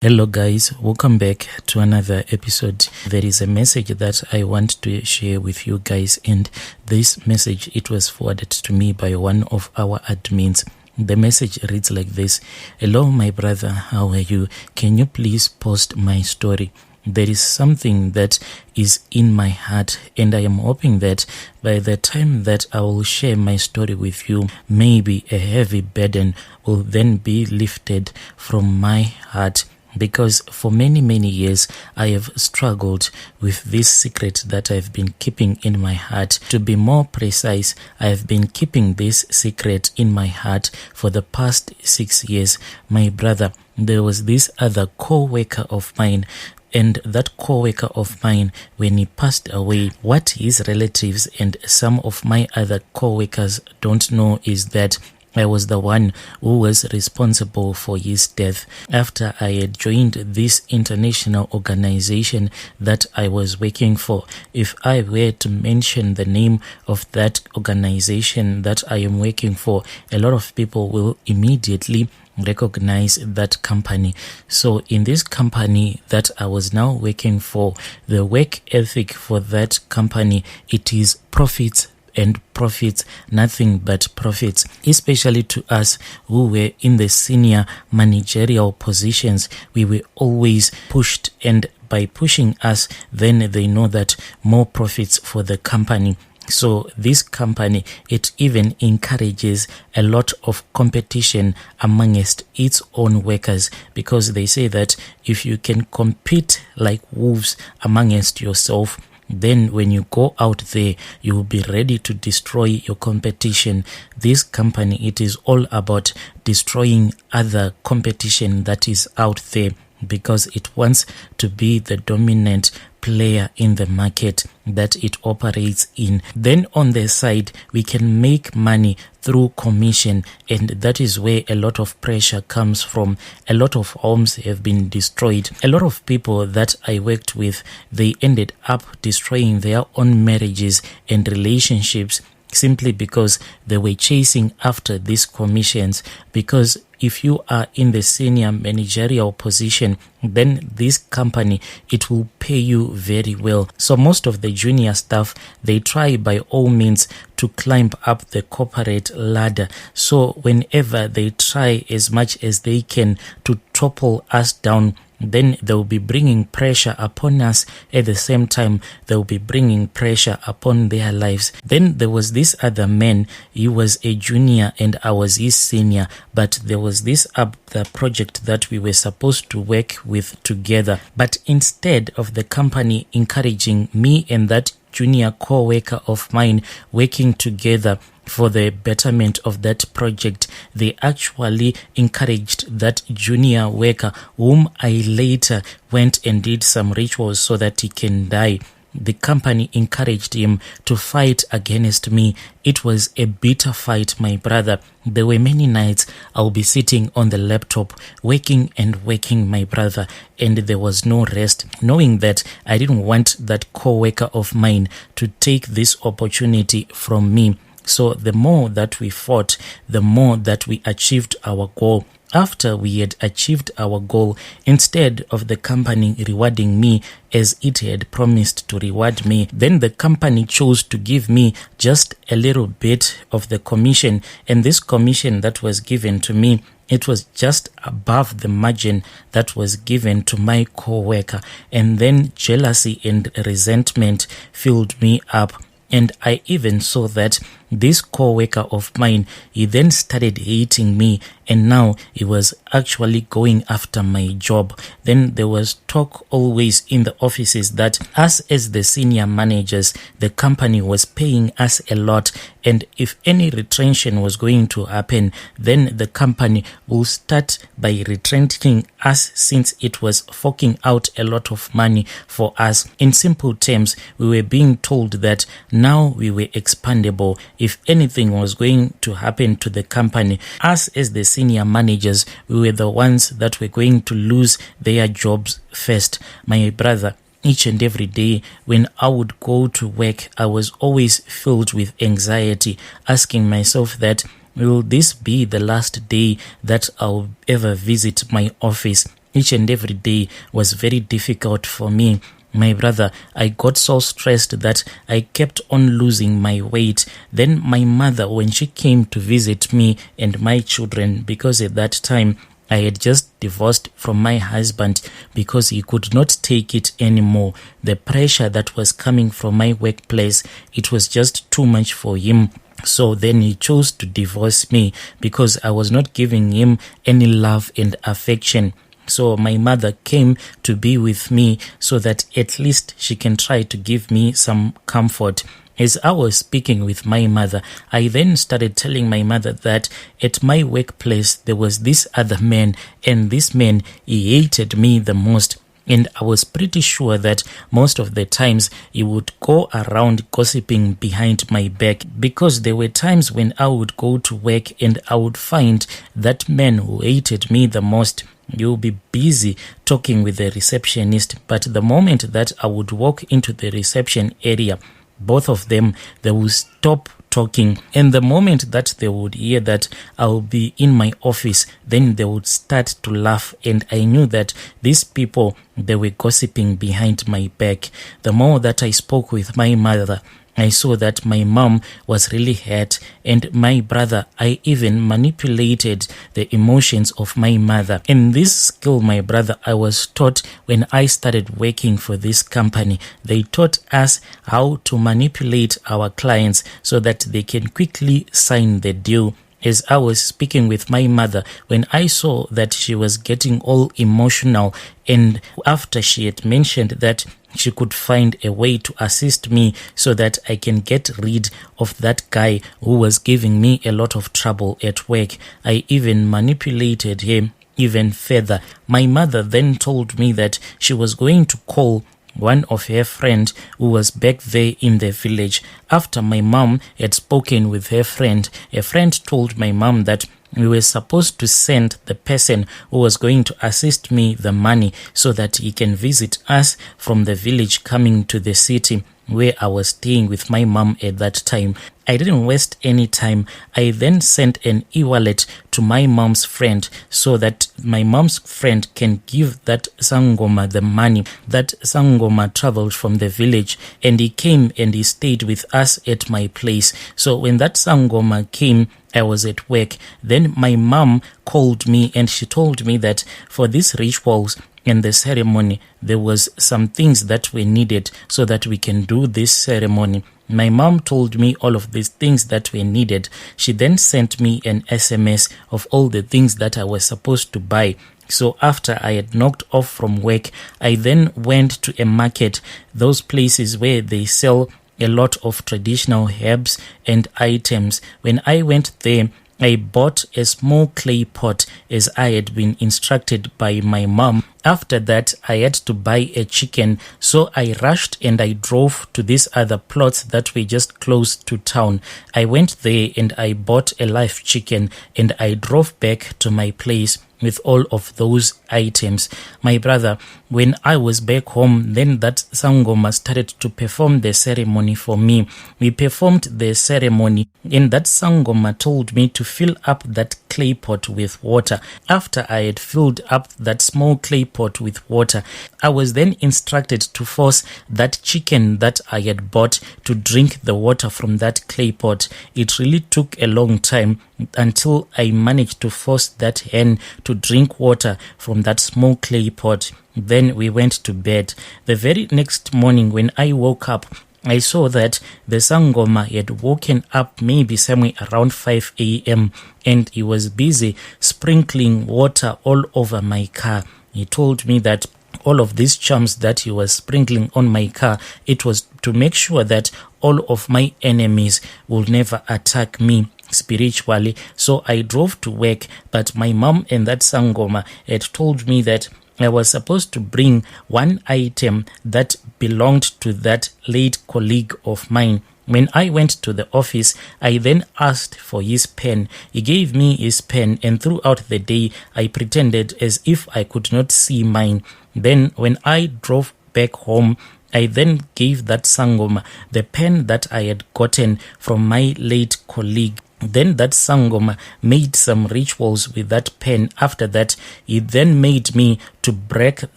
Hello guys, welcome back to another episode. There is a message that I want to share with you guys, and this message, it was forwarded to me by one of our admins. The message reads like this: "Hello my brother, how are you? Can you please post my story? There is something that is in my heart, and I am hoping that by the time that I will share my story with you, maybe a heavy burden will then be lifted from my heart. Because for many years I have struggled with this secret that I've been keeping in my heart. To be more precise, I have been keeping this secret in my heart for the past 6 years. My brother, there was this other coworker of mine, and that co-worker of mine, when he passed away, what his relatives and some of my other co-workers don't know is that I was the one who was responsible for his death. After I had joined this international organization that I was working for, if I were to mention the name of that organization that I am working for, a lot of people will immediately recognize that company. So in this company that I was now working for, the work ethic for that company, it is profits and profits, nothing but profits, especially to us who were in the senior managerial positions. We were always pushed, and by pushing us, then they know that more profits for the company. So this company, it even encourages a lot of competition amongst its own workers, because they say that if you can compete like wolves amongst yourself, then when you go out there, you will be ready to destroy your competition. This company, it is all about destroying other competition that is out there, because it wants to be the dominant player in the market that it operates in. Then on the side, we can make money through commission, and that is where a lot of pressure comes from. A lot of homes have been destroyed. A lot of people that I worked with, they ended up destroying their own marriages and relationships simply because they were chasing after these commissions. Because if you are in the senior managerial position, then this company, it will pay you very well. So most of the junior staff, they try by all means to climb up the corporate ladder. So whenever they try as much as they can to topple us down, then they will be bringing pressure upon us. At the same time, they will be bringing pressure upon their lives. Then there was this other man. He was a junior and I was his senior, but there was this other project that we were supposed to work with together. But instead of the company encouraging me and that junior co-worker of mine working together for the betterment of that project, they actually encouraged that junior worker, whom I later went and did some rituals so that he can die. The company encouraged him to fight against me. It was a bitter fight, my brother. There were many nights I'll be sitting on the laptop working and working, my brother, and there was no rest, knowing that I didn't want that co-worker of mine to take this opportunity from me. So the more that we fought, the more that we achieved our goal. After we had achieved our goal, instead of the company rewarding me as it had promised to reward me, then the company chose to give me just a little bit of the commission. And this commission that was given to me, it was just above the margin that was given to my co-worker. And then jealousy and resentment filled me up. And I even saw that this co-worker of mine, he then started hating me, and now he was actually going after my job. Then there was talk always in the offices that us as the senior managers, the company was paying us a lot, and if any retrenchment was going to happen, then the company will start by retrenching us, since it was forking out a lot of money for us. In simple terms, we were being told that now we were expandable. If anything was going to happen to the company, us as the senior managers, we were the ones that were going to lose their jobs first. My brother, each and every day when I would go to work, I was always filled with anxiety, asking myself that, will this be the last day that I'll ever visit my office? each and every day was very difficult for me. My brother, I got so stressed that I kept on losing my weight. Then my mother, when she came to visit me and my children, because at that time I had just divorced from my husband because he could not take it anymore. The pressure that was coming from my workplace, it was just too much for him. So then he chose to divorce me because I was not giving him any love and affection. So my mother came to be with me so that at least she can try to give me some comfort. As I was speaking with my mother, I then started telling my mother that at my workplace there was this other man, and this man, he hated me the most. And I was pretty sure that most of the times he would go around gossiping behind my back, because there were times when I would go to work and I would find that man who hated me the most, you'll be busy talking with the receptionist. But the moment that I would walk into the reception area, both of them, they would stop talking. And the moment that they would hear that I'll be in my office, then they would start to laugh. And I knew that these people, they were gossiping behind my back. The more that I spoke with my mother, I saw that my mom was really hurt, and my brother, I even manipulated the emotions of my mother. And this skill, my brother, I was taught when I started working for this company. They taught us how to manipulate our clients so that they can quickly sign the deal. As I was speaking with my mother, when I saw that she was getting all emotional, and after she had mentioned that she could find a way to assist me so that I can get rid of that guy who was giving me a lot of trouble at work, I even manipulated him even further. My mother then told me that she was going to call one of her friend who was back there in the village. After my mom had spoken with her friend, a friend told my mom that we were supposed to send the person who was going to assist me the money so that he can visit us from the village coming to the city where I was staying with my mom at that time. I didn't waste any time. I then sent an e-wallet to my mom's friend so that my mom's friend can give that Sangoma the money. That Sangoma traveled from the village and he came and he stayed with us at my place. So when that Sangoma came, I was at work. Then my mom called me and she told me that for these rituals and the ceremony, there was some things that were needed so that we can do this ceremony. My mom told me all of these things that were needed. She then sent me an SMS of all the things that I was supposed to buy. So after I had knocked off from work, I then went to a market, those places where they sell a lot of traditional herbs and items. When I went there, I bought a small clay pot as I had been instructed by my mom. After that, I had to buy a chicken, so I rushed and I drove to these other plots that were just close to town. I went there and I bought a live chicken and I drove back to my place with all of those items. My brother, when I was back home, then that Sangoma started to perform the ceremony for me. We performed the ceremony and that Sangoma told me to fill up that clay pot with water. After I had filled up that small clay pot with water, I was then instructed to force that chicken that I had bought to drink the water from that clay pot. It really took a long time until I managed to force that hen to drink water from that small clay pot. Then we went to bed. The very next morning when I woke up, I saw that the Sangoma had woken up maybe somewhere around 5 a.m. and he was busy sprinkling water all over my car. He told me that all of these charms that he was sprinkling on my car, it was to make sure that all of my enemies will never attack me spiritually. So I drove to work, but my mom and that Sangoma had told me that I was supposed to bring one item that belonged to that late colleague of mine. When I went to the office, I then asked for his pen. He gave me his pen, and throughout the day, I pretended as if I could not see mine. Then when I drove back home, I then gave that Sangoma the pen that I had gotten from my late colleague. Then that Sangoma made some rituals with that pen. After that, he then made me to break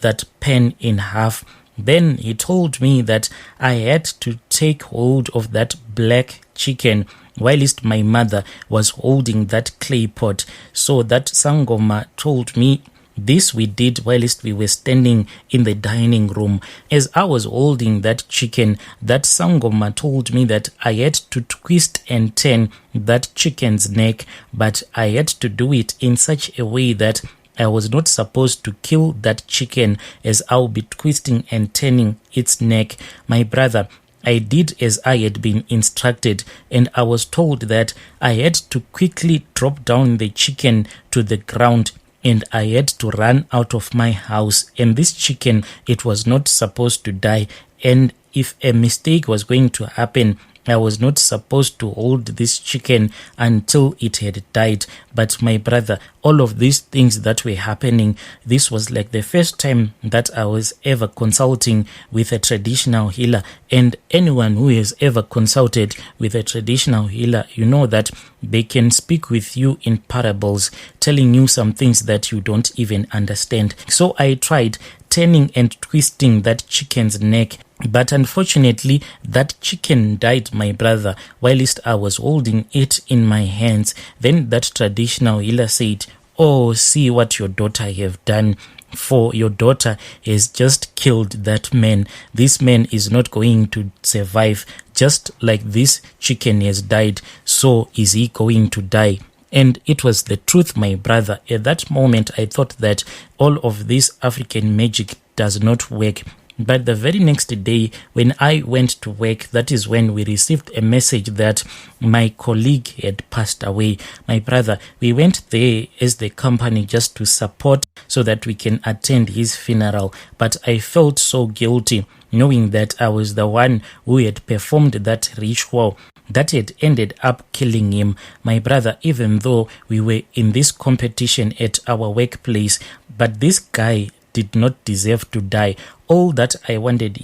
that pen in half. Then he told me that I had to take hold of that black chicken whilst my mother was holding that clay pot. So that Sangoma told me this we did whilst we were standing in the dining room. As I was holding that chicken, that Sangoma told me that I had to twist and turn that chicken's neck, but I had to do it in such a way that I was not supposed to kill that chicken, as I'll be twisting and turning its neck. My brother, I did as I had been instructed, and I was told that I had to quickly drop down the chicken to the ground, and I had to run out of my house. And this chicken, it was not supposed to die. And if a mistake was going to happen, I was not supposed to hold this chicken until it had died. But my brother, all of these things that were happening, this was like the first time that I was ever consulting with a traditional healer. And anyone who has ever consulted with a traditional healer, you know that they can speak with you in parables, telling you some things that you don't even understand. So I tried turning and twisting that chicken's neck, but unfortunately that chicken died, my brother, whilst I was holding it in my hands. Then that traditional healer said, "Oh, see what your daughter have done, for your daughter has just killed that man. This man is not going to survive. Just like this chicken has died, so is he going to die." And it was the truth, my brother. At that moment, I thought that all of this African magic does not work. But the very next day, when I went to work, that is when we received a message that my colleague had passed away. My brother, we went there as the company just to support so that we can attend his funeral. But I felt so guilty knowing that I was the one who had performed that ritual that had ended up killing him. My brother, even though we were in this competition at our workplace, but this guy did not deserve to die. All that I wanted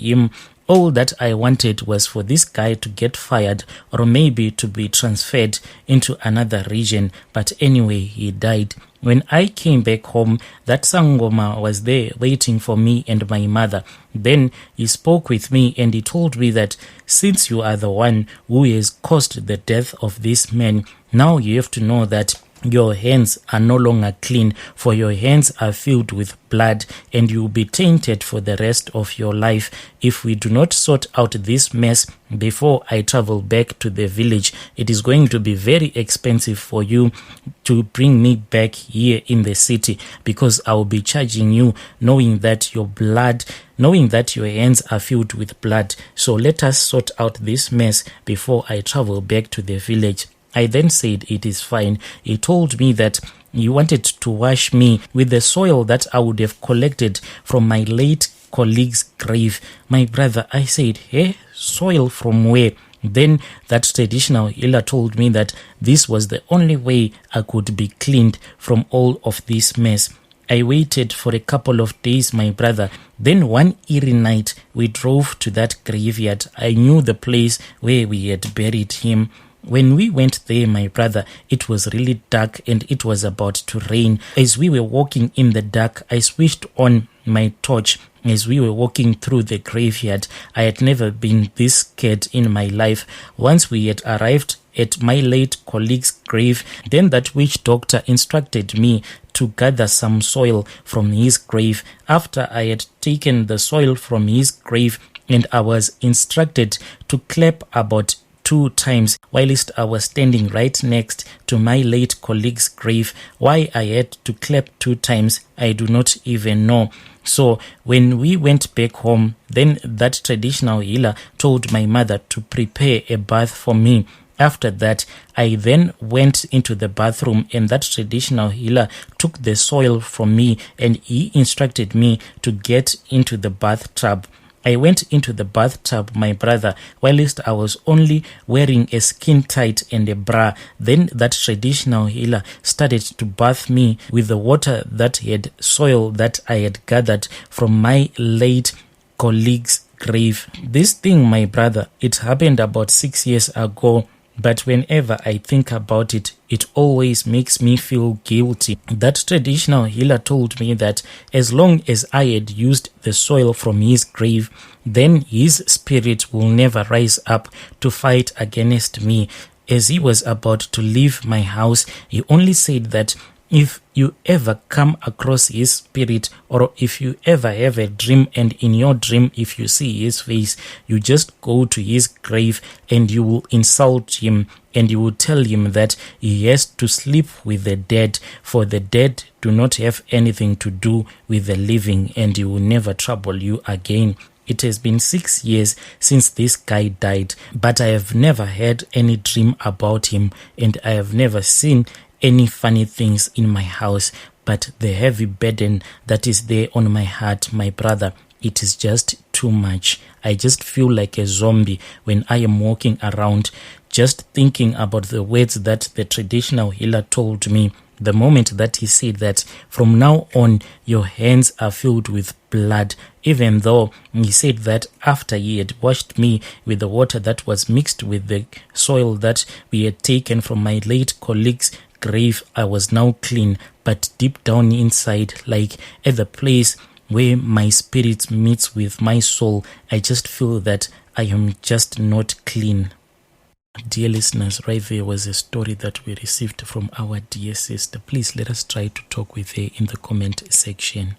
was for this guy to get fired or maybe to be transferred into another region. But anyway, he died. When I came back home, that Sangoma was there waiting for me and my mother. Then he spoke with me and he told me that since you are the one who has caused the death of this man, now you have to know that your hands are no longer clean, for your hands are filled with blood, and you will be tainted for the rest of your life. If we do not sort out this mess before I travel back to the village, it is going to be very expensive for you to bring me back here in the city, because I will be charging you knowing that your hands are filled with blood. So let us sort out this mess before I travel back to the village. I then said it is fine. He told me that he wanted to wash me with the soil that I would have collected from my late colleague's grave. My brother, I said, hey, soil from where? Then that traditional healer told me that this was the only way I could be cleaned from all of this mess. I waited for a couple of days, my brother. Then one eerie night, we drove to that graveyard. I knew the place where we had buried him. When we went there, my brother, it was really dark and it was about to rain. As we were walking in the dark, I switched on my torch. As we were walking through the graveyard, I had never been this scared in my life. Once we had arrived at my late colleague's grave, then that witch doctor instructed me to gather some soil from his grave. After I had taken the soil from his grave, and I was instructed to clap about 2 times whilst I was standing right next to my late colleague's grave. Why I had to clap 2 times, I do not even know. So when we went back home, then that traditional healer told my mother to prepare a bath for me. After that, I then went into the bathroom, and that traditional healer took the soil from me and he instructed me to get into the bathtub. I went into the bathtub, my brother, whilst I was only wearing a skin tight and a bra. Then that traditional healer started to bath me with the water that had soil that I had gathered from my late colleague's grave. This thing, my brother, it happened about 6 years ago. but whenever I think about it, it always makes me feel guilty. That traditional healer told me that as long as I had used the soil from his grave, then his spirit will never rise up to fight against me. As he was about to leave my house, he only said that if you ever come across his spirit, or if you ever have a dream, and in your dream if you see his face, you just go to his grave and you will insult him, and you will tell him that he has to sleep with the dead, for the dead do not have anything to do with the living, and he will never trouble you again. It has been 6 years since this guy died, but I have never had any dream about him, and I have never seen any funny things in my house. But the heavy burden that is there on my heart, my brother, it is just too much. I just feel like a zombie when I am walking around, just thinking about the words that the traditional healer told me. The moment that he said that from now on your hands are filled with blood, even though he said that after he had washed me with the water that was mixed with the soil that we had taken from my late colleague's grave, I was now clean. But deep down inside, like at the place where my spirit meets with my soul, I just feel that I am just not clean. Dear listeners, right there was a story that we received from our dear sister. Please let us try to talk with her in the comment section.